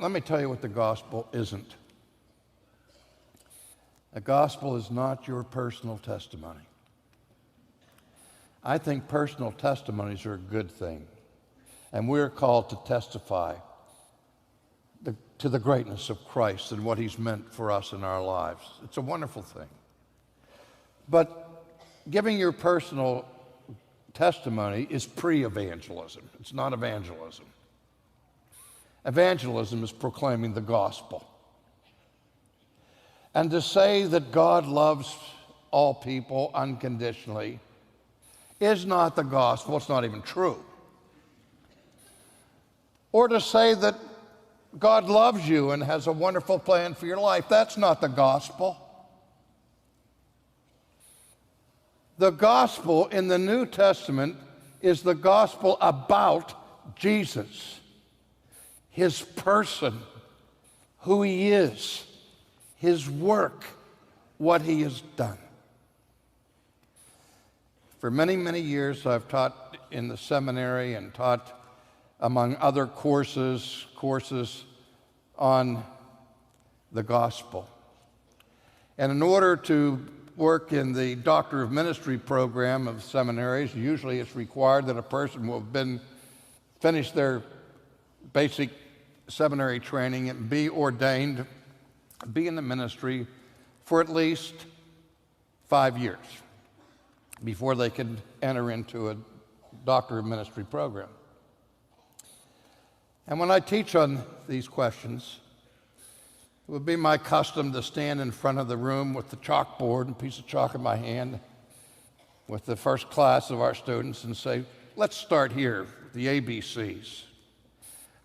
let me tell you what the gospel isn't. The gospel is not your personal testimony. I think personal testimonies are a good thing, and we're called to testify to the greatness of Christ and what he's meant for us in our lives. It's a wonderful thing. But giving your personal testimony is pre-evangelism. It's not evangelism. Evangelism is proclaiming the gospel. And to say that God loves all people unconditionally is not the gospel. It's not even true. Or to say that God loves you and has a wonderful plan for your life, that's not the gospel. The gospel in the New Testament is the gospel about Jesus, his person, who he is, his work, what he has done. For many, many years, I've taught in the seminary and taught, among other courses on the gospel. And in order to work in the Doctor of Ministry program of seminaries, usually it's required that a person will have finished their basic seminary training and be ordained, be in the ministry for at least 5 years before they could enter into a Doctor of Ministry program. And when I teach on these questions, it would be my custom to stand in front of the room with the chalkboard and a piece of chalk in my hand with the first class of our students and say, let's start here, the ABCs.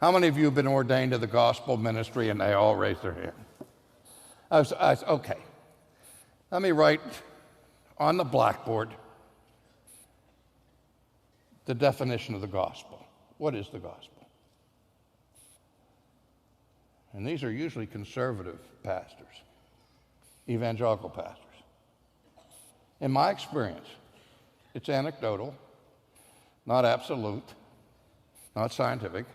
How many of you have been ordained to the gospel ministry? And they all raised their hand. I said, okay, let me write on the blackboard the definition of the gospel. What is the gospel? And these are usually conservative pastors, evangelical pastors. In my experience, it's anecdotal, not absolute, not scientific.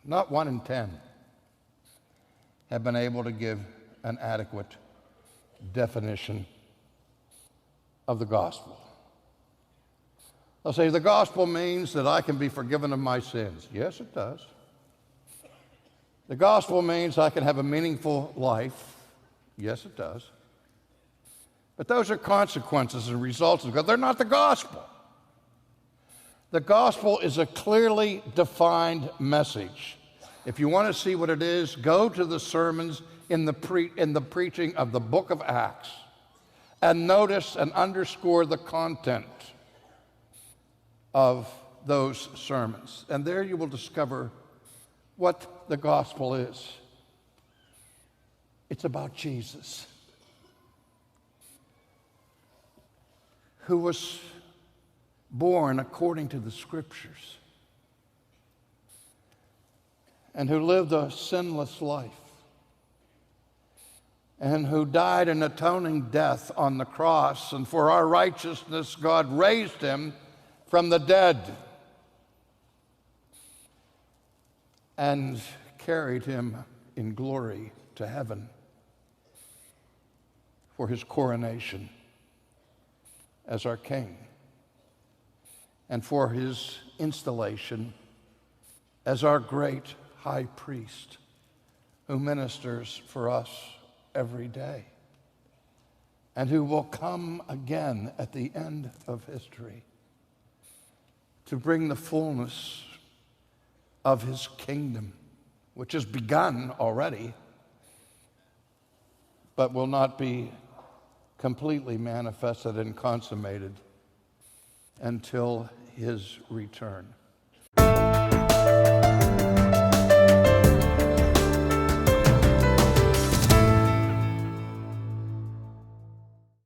Not 1 in 10 have been able to give an adequate definition of the gospel. They'll say, the gospel means that I can be forgiven of my sins. Yes, it does. The gospel means I can have a meaningful life. Yes, it does. But those are consequences and results of God. They're not the gospel. The gospel is a clearly defined message. If you want to see what it is, go to the sermons in the preaching of the book of Acts and notice and underscore the content of those sermons. And there you will discover what the gospel is. It's about Jesus, who was born according to the scriptures and who lived a sinless life and who died an atoning death on the cross, and for our righteousness God raised him from the dead and carried him in glory to heaven for his coronation as our king and for his installation as our great high priest who ministers for us every day and who will come again at the end of history to bring the fullness of his kingdom, which has begun already, but will not be completely manifested and consummated until his return.